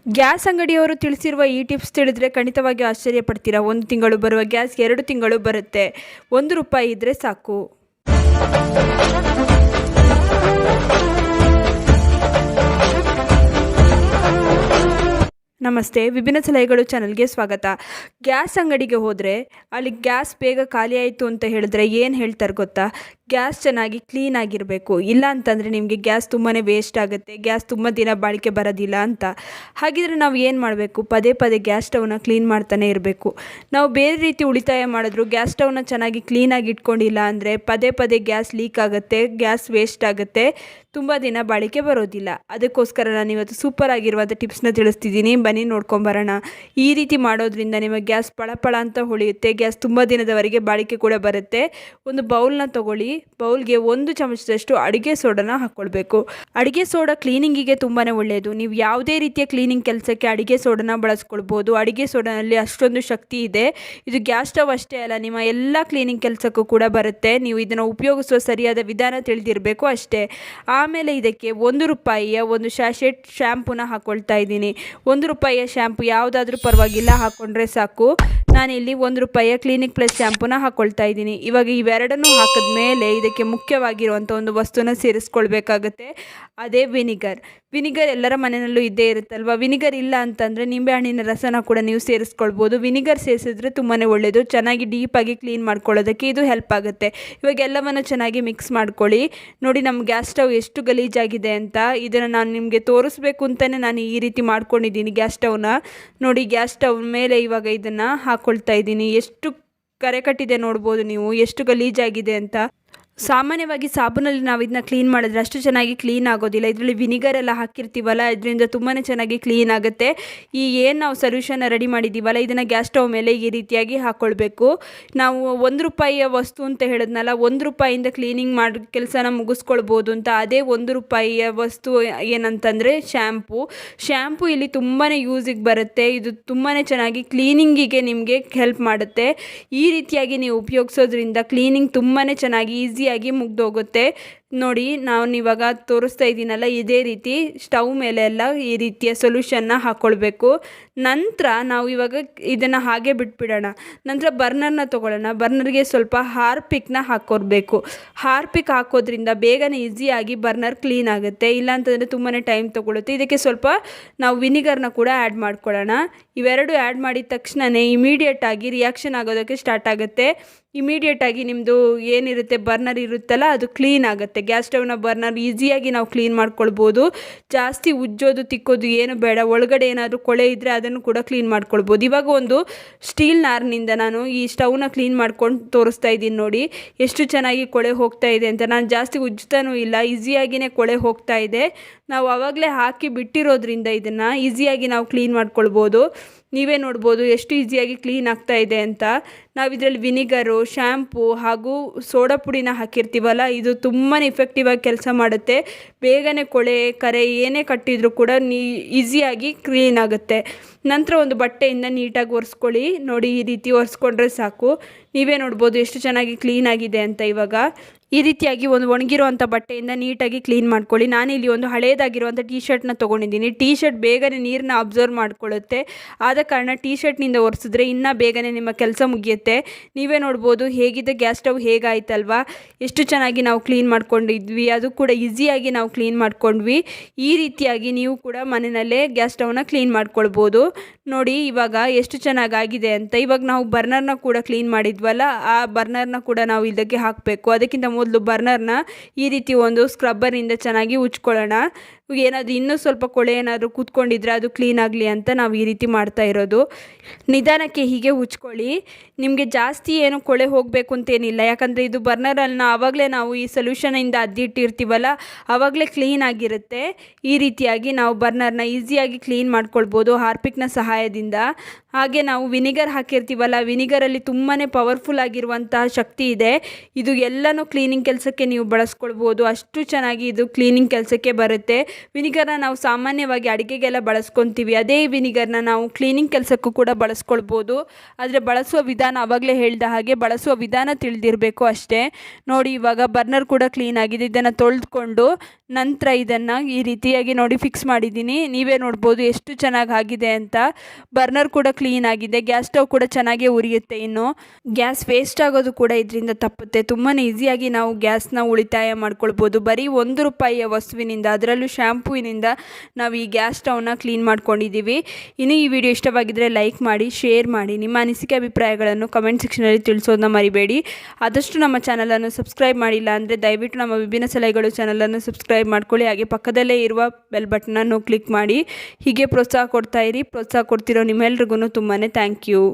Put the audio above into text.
Gas ಅಂಗಡಿಯವರು ತಿಳಿಸಿರುವ ಈ ಟಿಪ್ಸ್ ತಿಳಿದ್ರೆ ಖಂಡಿತವಾಗಿಯೂ ಆಶ್ಚರ್ಯ ಪಡ್ತೀರಾ. 1 ತಿಂಗಳು ಬರುವ ಗ್ಯಾಸ್ 2 ತಿಂಗಳು ಬರುತ್ತೆ. ₹1 ಇದ್ದರೆ ಸಾಕು. ನಮಸ್ತೆ, ವಿಭಿನ್ನ ಸಲಹೆಗಳು ಚಾನಲ್ಗೆ ಸ್ವಾಗತ. ಗ್ಯಾಸ್ ಅಂಗಡಿಗೆ ಹೋದರೆ ಅಲ್ಲಿ ಗ್ಯಾಸ್ ಬೇಗ ಖಾಲಿ ಆಯಿತು ಅಂತ ಹೇಳಿದ್ರೆ ಏನು ಹೇಳ್ತಾರೆ ಗೊತ್ತಾ? ಗ್ಯಾಸ್ ಚೆನ್ನಾಗಿ ಕ್ಲೀನ್ ಆಗಿರಬೇಕು, ಇಲ್ಲ ಅಂತಂದರೆ ನಿಮಗೆ ಗ್ಯಾಸ್ ತುಂಬಾ ವೇಸ್ಟ್ ಆಗುತ್ತೆ, ಗ್ಯಾಸ್ ತುಂಬ ದಿನ ಬಾಳಿಕೆ ಬರೋದಿಲ್ಲ ಅಂತ. ಹಾಗಿದ್ರೆ ನಾವು ಏನು ಮಾಡಬೇಕು? ಪದೇ ಪದೇ ಗ್ಯಾಸ್ ಸ್ಟವ್ನ ಕ್ಲೀನ್ ಮಾಡ್ತಾನೆ ಇರಬೇಕು. ನಾವು ಬೇರೆ ರೀತಿ ಉಳಿತಾಯ ಮಾಡಿದ್ರು ಗ್ಯಾಸ್ ಸ್ಟವ್ನ ಚೆನ್ನಾಗಿ ಕ್ಲೀನಾಗಿ ಇಟ್ಕೊಂಡಿಲ್ಲ ಅಂದರೆ ಪದೇ ಪದೇ ಗ್ಯಾಸ್ ಲೀಕ್ ಆಗುತ್ತೆ, ಗ್ಯಾಸ್ ವೇಸ್ಟ್ ಆಗುತ್ತೆ, ತುಂಬ ದಿನ ಬಾಳಿಕೆ ಬರೋದಿಲ್ಲ. ಅದಕ್ಕೋಸ್ಕರ ನಾನು ಇವತ್ತು ಸೂಪರ್ ಆಗಿರುವಂಥ ಟಿಪ್ಸ್ನ ತಿಳಿಸ್ತಿದ್ದೀನಿ, ಬನ್ನಿ ನೋಡ್ಕೊಂಬರೋಣ. ಈ ರೀತಿ ಮಾಡೋದ್ರಿಂದ ನಿಮಗೆ ಗ್ಯಾಸ್ ಪಳ ಅಂತ ಹೊಳೆಯುತ್ತೆ, ಗ್ಯಾಸ್ ತುಂಬ ದಿನದವರೆಗೆ ಬಾಳಿಕೆ ಕೂಡ ಬರುತ್ತೆ. ಒಂದು ಬೌಲ್ನ ತೊಗೊಳ್ಳಿ, ಬೌಲ್ಗೆ 1 ಚಮಚದಷ್ಟು ಅಡುಗೆ ಸೋಡಾನ ಹಾಕ್ಕೊಳ್ಬೇಕು. ಅಡುಗೆ ಸೋಡಾ ಕ್ಲೀನಿಂಗಿಗೆ ತುಂಬಾ ಒಳ್ಳೆಯದು. ನೀವು ಯಾವುದೇ ರೀತಿಯ ಕ್ಲೀನಿಂಗ್ ಕೆಲಸಕ್ಕೆ ಅಡುಗೆ ಸೋಡಾನ ಬಳಸ್ಕೊಳ್ಬೋದು. ಅಡುಗೆ ಸೋಡಾನಲ್ಲಿ ಅಷ್ಟೊಂದು ಶಕ್ತಿ ಇದೆ. ಇದು ಗ್ಯಾಸ್ ಸ್ಟವ್ ಅಷ್ಟೇ ಅಲ್ಲ, ನಿಮ್ಮ ಎಲ್ಲ ಕ್ಲೀನಿಂಗ್ ಕೆಲಸಕ್ಕೂ ಕೂಡ ಬರುತ್ತೆ. ನೀವು ಇದನ್ನು ಉಪಯೋಗಿಸುವ ಸರಿಯಾದ ವಿಧಾನ ತಿಳಿದಿರಬೇಕು ಅಷ್ಟೇ. ಆಮೇಲೆ ಇದಕ್ಕೆ ₹1 ಒಂದು ಶಾಶೆಟ್ ಶ್ಯಾಂಪೂನ ಹಾಕ್ಕೊಳ್ತಾ ಇದ್ದೀನಿ. ₹1 ಶ್ಯಾಂಪು ಯಾವುದಾದ್ರೂ ಪರವಾಗಿಲ್ಲ, ಹಾಕ್ಕೊಂಡ್ರೆ ಸಾಕು. ನಾನಿಲ್ಲಿ ₹1 ಕ್ಲಿನಿಕ್ ಪ್ಲಸ್ ಶ್ಯಾಂಪೂನ ಹಾಕ್ಕೊಳ್ತಾ ಇದ್ದೀನಿ. ಇವಾಗ ಇವೆರಡನ್ನೂ ಹಾಕಿದ ಮೇಲೆ ಇದಕ್ಕೆ ಮುಖ್ಯವಾಗಿರುವಂಥ ಒಂದು ವಸ್ತುನ ಸೇರಿಸ್ಕೊಳ್ಬೇಕಾಗತ್ತೆ, ಅದೇ ವಿನಿಗರ್. ವಿನಿಗರ್ ಎಲ್ಲರ ಮನೆಯಲ್ಲೂ ಇದ್ದೇ ಇರುತ್ತಲ್ವ. ವಿನಿಗರ್ ಇಲ್ಲ ಅಂತಂದರೆ ನಿಂಬೆಹಣ್ಣಿನ ರಸನ ಕೂಡ ನೀವು ಸೇರಿಸ್ಕೊಳ್ಬೋದು. ವಿನಿಗರ್ ಸೇರಿಸಿದ್ರೆ ತುಂಬಾ ಒಳ್ಳೆಯದು, ಚೆನ್ನಾಗಿ ಡೀಪಾಗಿ ಕ್ಲೀನ್ ಮಾಡ್ಕೊಳ್ಳೋದಕ್ಕೆ ಇದು ಹೆಲ್ಪ್ ಆಗುತ್ತೆ. ಇವಾಗ ಎಲ್ಲವನ್ನು ಚೆನ್ನಾಗಿ ಮಿಕ್ಸ್ ಮಾಡ್ಕೊಳ್ಳಿ. ನೋಡಿ ನಮ್ಮ ಗ್ಯಾಸ್ ಸ್ಟವ್ ಎಷ್ಟು ಗಲೀಜಾಗಿದೆ ಅಂತ. ಇದನ್ನು ನಾನು ನಿಮಗೆ ತೋರಿಸ್ಬೇಕು ಅಂತಲೇ ನಾನು ಈ ರೀತಿ ಮಾಡ್ಕೊಂಡಿದ್ದೀನಿ ಗ್ಯಾಸ್ ಸ್ಟವ್ನ. ನೋಡಿ ಗ್ಯಾಸ್ ಸ್ಟವ್ ಮೇಲೆ ಇವಾಗ ಇದನ್ನು ಹಾಕ್ಕೊಳ್ತಾ ಇದ್ದೀನಿ. ಎಷ್ಟು ಕರೆ ಕಟ್ಟಿದೆ ನೋಡ್ಬೋದು ನೀವು, ಎಷ್ಟು ಗಲೀಜಾಗಿದೆ ಅಂತ. ಸಾಮಾನ್ಯವಾಗಿ ಸಾಬೂನಲ್ಲಿ ನಾವು ಇದನ್ನ ಕ್ಲೀನ್ ಮಾಡಿದ್ರೆ ಅಷ್ಟು ಚೆನ್ನಾಗಿ ಕ್ಲೀನ್ ಆಗೋದಿಲ್ಲ. ಇದರಲ್ಲಿ ವಿನಿಗರ್ ಎಲ್ಲ ಹಾಕಿರ್ತೀವಲ್ಲ, ಇದರಿಂದ ತುಂಬಾ ಚೆನ್ನಾಗಿ ಕ್ಲೀನ್ ಆಗುತ್ತೆ. ಏನು ನಾವು ಸೊಲ್ಯೂಷನ್ನ ರೆಡಿ ಮಾಡಿದ್ದೀವಲ್ಲ, ಇದನ್ನು ಗ್ಯಾಸ್ ಸ್ಟವ್ ಮೇಲೆ ಈ ರೀತಿಯಾಗಿ ಹಾಕ್ಕೊಳ್ಬೇಕು. ನಾವು ₹1 ವಸ್ತು ಅಂತ ಹೇಳಿದ್ನಲ್ಲ, ₹1 ಕ್ಲೀನಿಂಗ್ ಮಾಡೋ ಕೆಲಸನ ಮುಗಿಸ್ಕೊಳ್ಬೋದು ಅಂತ. ಅದೇ ₹1 ವಸ್ತು ಏನಂತಂದರೆ ಶ್ಯಾಂಪು ಇಲ್ಲಿ ತುಂಬಾ ಯೂಸಿಗೆ ಬರುತ್ತೆ. ಇದು ತುಂಬಾ ಚೆನ್ನಾಗಿ ಕ್ಲೀನಿಂಗಿಗೆ ನಿಮಗೆ ಹೆಲ್ಪ್ ಮಾಡುತ್ತೆ. ಈ ರೀತಿಯಾಗಿ ನೀವು ಉಪಯೋಗಿಸೋದ್ರಿಂದ ಕ್ಲೀನಿಂಗ್ ತುಂಬಾ ಚೆನ್ನಾಗಿ ಈಸಿಯಾಗಿ ಮುಗ್ದೋಗುತ್ತೆ. ನೋಡಿ ನಾನು ಇವಾಗ ತೋರಿಸ್ತಾ ಇದ್ದೀನಲ್ಲ, ಇದೇ ರೀತಿ ಸ್ಟವ್ ಮೇಲೆ ಎಲ್ಲ ಈ ರೀತಿಯ ಸೊಲ್ಯೂಷನ್ನ ಹಾಕ್ಕೊಳ್ಬೇಕು. ನಂತರ ನಾವು ಇವಾಗ ಇದನ್ನು ಹಾಗೆ ಬಿಟ್ಬಿಡೋಣ. ನಂತರ ಬರ್ನರ್ನ ತೊಗೊಳ್ಳೋಣ. ಬರ್ನರ್ಗೆ ಸ್ವಲ್ಪ ಹಾರ್ಪಿಕ್ನ ಹಾಕ್ಕೊಳ್ಬೇಕು. ಹಾರ್ಪಿಕ್ ಹಾಕೋದ್ರಿಂದ ಬೇಗನೆ ಈಸಿಯಾಗಿ ಬರ್ನರ್ ಕ್ಲೀನ್ ಆಗುತ್ತೆ, ಇಲ್ಲಾಂತಂದರೆ ತುಂಬಾ ಟೈಮ್ ತೊಗೊಳುತ್ತೆ. ಇದಕ್ಕೆ ಸ್ವಲ್ಪ ನಾವು ವಿನಿಗರ್ನ ಕೂಡ ಆ್ಯಡ್ ಮಾಡ್ಕೊಳ್ಳೋಣ. ಇವೆರಡು ಆ್ಯಡ್ ಮಾಡಿದ ತಕ್ಷಣವೇ ಇಮಿಡಿಯೇಟಾಗಿ ರಿಯಾಕ್ಷನ್ ಆಗೋದಕ್ಕೆ ಸ್ಟಾರ್ಟ್ ಆಗುತ್ತೆ. ಇಮಿಡಿಯೇಟಾಗಿ ನಿಮ್ಮದು ಏನಿರುತ್ತೆ ಬರ್ನರ್ ಇರುತ್ತಲ್ಲ, ಅದು ಕ್ಲೀನ್ ಆಗುತ್ತೆ. ಗ್ಯಾಸ್ ಸ್ಟವ್ನ ಬರ್ನರ್ ಈಸಿಯಾಗಿ ನಾವು ಕ್ಲೀನ್ ಮಾಡ್ಕೊಳ್ಬೋದು. ಜಾಸ್ತಿ ಉಜ್ಜೋದು ತಿಕ್ಕೋದು ಏನು ಬೇಡ. ಒಳಗಡೆ ಏನಾದರೂ ಕೊಳೆ ಇದ್ದರೆ ಅದನ್ನು ಕೂಡ ಕ್ಲೀನ್ ಮಾಡ್ಕೊಳ್ಬೋದು. ಇವಾಗ ಒಂದು ಸ್ಟೀಲ್ ನಾರಿನಿಂದ ನಾನು ಈ ಸ್ಟವ್ನ ಕ್ಲೀನ್ ಮಾಡ್ಕೊಂಡು ತೋರಿಸ್ತಾ ಇದ್ದೀನಿ. ನೋಡಿ ಎಷ್ಟು ಚೆನ್ನಾಗಿ ಕೊಳೆ ಹೋಗ್ತಾ ಇದೆ ಅಂತ. ನಾನು ಜಾಸ್ತಿ ಉಜ್ತಾನೂ ಇಲ್ಲ, ಈಸಿಯಾಗಿಯೇ ಕೊಳೆ ಹೋಗ್ತಾ ಇದೆ. ನಾವು ಆವಾಗಲೇ ಹಾಕಿ ಬಿಟ್ಟಿರೋದ್ರಿಂದ ಇದನ್ನು ಈಸಿಯಾಗಿ ನಾವು ಕ್ಲೀನ್ ಮಾಡ್ಕೊಳ್ಬೋದು. ನೀವೇ ನೋಡ್ಬೋದು ಎಷ್ಟು ಈಸಿಯಾಗಿ ಕ್ಲೀನ್ ಆಗ್ತಾ ಇದೆ ಅಂತ. ನಾವು ಇದರಲ್ಲಿ ವಿನಿಗರು, ಶ್ಯಾಂಪು ಹಾಗೂ ಸೋಡಾ ಪುಡಿನ ಹಾಕಿರ್ತೀವಲ್ಲ, ಇದು ತುಂಬಾ ಎಫೆಕ್ಟಿವ್ ಆಗಿ ಕೆಲಸ ಮಾಡುತ್ತೆ. ಬೇಗನೆ ಕೊಳೆ ಕರೆ ಏನೇ ಕಟ್ಟಿದರೂ ಕೂಡ ಈಸಿಯಾಗಿ ಕ್ಲೀನ್ ಆಗುತ್ತೆ. ನಂತರ ಒಂದು ಬಟ್ಟೆಯಿಂದ ನೀಟಾಗಿ ಒರೆಸ್ಕೊಳ್ಳಿ. ನೋಡಿ ಈ ರೀತಿ ಒರೆಸ್ಕೊಂಡ್ರೆ ಸಾಕು. ನೀವೇ ನೋಡ್ಬೋದು ಎಷ್ಟು ಚೆನ್ನಾಗಿ ಕ್ಲೀನ್ ಆಗಿದೆ ಅಂತ. ಇವಾಗ ಈ ರೀತಿಯಾಗಿ ಒಂದು ಒಣಗಿರುವಂಥ ಬಟ್ಟೆಯಿಂದ ನೀಟಾಗಿ ಕ್ಲೀನ್ ಮಾಡ್ಕೊಳ್ಳಿ. ನಾನಿಲ್ಲಿ ಒಂದು ಹಳೇದಾಗಿರುವಂಥ ಟೀ ಶರ್ಟ್ನ ತೊಗೊಂಡಿದ್ದೀನಿ. ಟೀ ಶರ್ಟ್ ಬೇಗನೆ ನೀರನ್ನ ಅಬ್ಸರ್ವ್ ಮಾಡ್ಕೊಳ್ಳುತ್ತೆ. ಆದ ಕಾರಣ ಟೀ ಶರ್ಟ್ನಿಂದ ಒರೆಸಿದ್ರೆ ಇನ್ನೂ ಬೇಗನೆ ನಿಮ್ಮ ಕೆಲಸ ಮುಗಿಯುತ್ತೆ. ನೀವೇ ನೋಡ್ಬೋದು ಹೇಗಿದೆ ಗ್ಯಾಸ್ ಸ್ಟವ್ ಹೇಗಾಯ್ತಲ್ವಾ, ಎಷ್ಟು ಚೆನ್ನಾಗಿ ನಾವು ಕ್ಲೀನ್ ಮಾಡ್ಕೊಂಡಿದ್ವಿ. ಅದು ಕೂಡ ಈಸಿಯಾಗಿ ನಾವು ಕ್ಲೀನ್ ಮಾಡ್ಕೊಂಡ್ವಿ. ಈ ರೀತಿಯಾಗಿ ನೀವು ಕೂಡ ಮನೆಯಲ್ಲೇ ಗ್ಯಾಸ್ ಸ್ಟವ್ನ ಕ್ಲೀನ್ ಮಾಡ್ಕೊಳ್ಬೋದು. ನೋಡಿ ಇವಾಗ ಎಷ್ಟು ಚೆನ್ನಾಗಾಗಿದೆ ಅಂತ. ಇವಾಗ ನಾವು ಬರ್ನರ್ನ ಕೂಡ ಕ್ಲೀನ್ ಮಾಡಿದ್ವಲ್ಲ, ಆ ಬರ್ನರ್ನ ಕೂಡ ನಾವು ಇದಕ್ಕೆ ಹಾಕಬೇಕು. ಅದಕ್ಕಿಂತ ಮೊದಲು ಬರ್ನರ್ನ ಈ ರೀತಿ ಒಂದು ಸ್ಕ್ರಬ್ಬರಿಂದ ಚೆನ್ನಾಗಿ ಉಜ್ಕೊಳ್ಳೋಣ. ಏನಾದರೂ ಇನ್ನೂ ಸ್ವಲ್ಪ ಕೊಳೆ ಏನಾದರೂ ಕೂತ್ಕೊಂಡಿದ್ರೆ ಅದು ಕ್ಲೀನ್ ಆಗಲಿ ಅಂತ ನಾವು ಈ ರೀತಿ ಮಾಡ್ತಾ ಇರೋದು. ನಿಧಾನಕ್ಕೆ ಹೀಗೆ ಉಜ್ಕೊಳ್ಳಿ. ನಿಮಗೆ ಜಾಸ್ತಿ ಏನು ಕೊಳೆ ಹೋಗಬೇಕು ಅಂತೇನಿಲ್ಲ, ಯಾಕಂದರೆ ಇದು ಬರ್ನರನ್ನು ಆವಾಗಲೇ ನಾವು ಈ ಸೊಲ್ಯೂಷನಿಂದ ಅದ್ದಿಟ್ಟಿರ್ತೀವಲ್ಲ, ಆವಾಗಲೇ ಕ್ಲೀನ್ ಆಗಿರುತ್ತೆ. ಈ ರೀತಿಯಾಗಿ ನಾವು ಬರ್ನರ್ನ ಈಸಿಯಾಗಿ ಕ್ಲೀನ್ ಮಾಡ್ಕೊಳ್ಬೋದು ಹಾರ್ಪಿಕ್ನ ಸಹಾಯದಿಂದ. ಹಾಗೆ ನಾವು ವಿನಿಗರ್ ಹಾಕಿರ್ತೀವಲ್ಲ, ವಿನಿಗರಲ್ಲಿ ತುಂಬಾ ಪವರ್ಫುಲ್ ಆಗಿರುವಂತಹ ಶಕ್ತಿ ಇದೆ. ಇದು ಎಲ್ಲನೂ ಕ್ಲೀನಿಂಗ್ ಕೆಲಸಕ್ಕೆ ನೀವು ಬಳಸ್ಕೊಳ್ಬೋದು. ಅಷ್ಟು ಚೆನ್ನಾಗಿ ಇದು ಕ್ಲೀನಿಂಗ್ ಕೆಲಸಕ್ಕೆ ಬರುತ್ತೆ. ವಿನಿಗರ್ನ ನಾವು ಸಾಮಾನ್ಯವಾಗಿ ಅಡುಗೆಗೆಲ್ಲ ಬಳಸ್ಕೊತೀವಿ. ಅದೇ ವಿನಿಗರ್ನ ನಾವು ಕ್ಲೀನಿಂಗ್ ಕೆಲಸಕ್ಕೂ ಕೂಡ ಬಳಸ್ಕೊಳ್ಬೋದು. ಆದರೆ ಬಳಸುವ ವಿಧಾನ ಆವಾಗಲೇ ಹೇಳಿದ ಹಾಗೆ ಬಳಸುವ ವಿಧಾನ ತಿಳಿದಿರಬೇಕು ಅಷ್ಟೇ. ನೋಡಿ, ಇವಾಗ ಬರ್ನರ್ ಕೂಡ ಕ್ಲೀನ್ ಆಗಿದೆ. ಇದನ್ನು ತೊಳೆದುಕೊಂಡು ನಂತರ ಇದನ್ನು ಈ ರೀತಿಯಾಗಿ ನೋಡಿ ಫಿಕ್ಸ್ ಮಾಡಿದ್ದೀನಿ. ನೀವೇ ನೋಡ್ಬೋದು ಎಷ್ಟು ಚೆನ್ನಾಗಿ ಆಗಿದೆ ಅಂತ. ಬರ್ನರ್ ಕೂಡ ಕ್ಲೀನ್ ಆಗಿದೆ. ಗ್ಯಾಸ್ ಸ್ಟವ್ ಕೂಡ ಚೆನ್ನಾಗೇ ಉರಿಯುತ್ತೆ. ಇನ್ನು ಗ್ಯಾಸ್ ವೇಸ್ಟ್ ಆಗೋದು ಕೂಡ ಇದರಿಂದ ತಪ್ಪುತ್ತೆ. ತುಂಬಾ ಈಸಿಯಾಗಿ ನಾವು ಗ್ಯಾಸ್ನ ಉಳಿತಾಯ ಮಾಡ್ಕೊಳ್ಬೋದು. ಬರೀ ₹1 ವಸ್ತುವಿನಿಂದ, ಅದರಲ್ಲೂ ಶ್ಯಾಂಪೂವಿನಿಂದ ನಾವು ಈ ಗ್ಯಾಸ್ ಸ್ಟವ್ನ ಕ್ಲೀನ್ ಮಾಡ್ಕೊಂಡಿದ್ದೀವಿ. ಇನ್ನು ಈ ವಿಡಿಯೋ ಇಷ್ಟವಾಗಿದ್ದರೆ ಲೈಕ್ ಮಾಡಿ, ಶೇರ್ ಮಾಡಿ. ನಿಮ್ಮ ಅನಿಸಿಕೆ ಅಭಿಪ್ರಾಯಗಳನ್ನು ಕಮೆಂಟ್ ಸೆಕ್ಷನಲ್ಲಿ ತಿಳಿಸೋದನ್ನ ಮರಿಬೇಡಿ. ಆದಷ್ಟು ನಮ್ಮ ಚಾನಲನ್ನು ಸಬ್ಸ್ಕ್ರೈಬ್ ಮಾಡಿಲ್ಲ ಅಂದರೆ ದಯವಿಟ್ಟು ನಮ್ಮ ವಿಭಿನ್ನ ಸಲಹೆಗಳು ಚಾನಲನ್ನು ಸಬ್ಸ್ಕ್ರೈಬ್ ಮಾಡ್ಕೊಳ್ಳಿ. ಹಾಗೆ ಪಕ್ಕದಲ್ಲೇ ಇರುವ ಬೆಲ್ ಬಟನನ್ನು ಕ್ಲಿಕ್ ಮಾಡಿ. ಹೀಗೆ ಪ್ರೋತ್ಸಾಹ ಕೊಡ್ತಾ ಇರಿ. ಪ್ರೋತ್ಸಾಹ ಕೊಡ್ತಿರೋ ನಿಮ್ಮೆಲ್ರಿಗೂ ತುಂಬಾ ಥ್ಯಾಂಕ್ ಯು.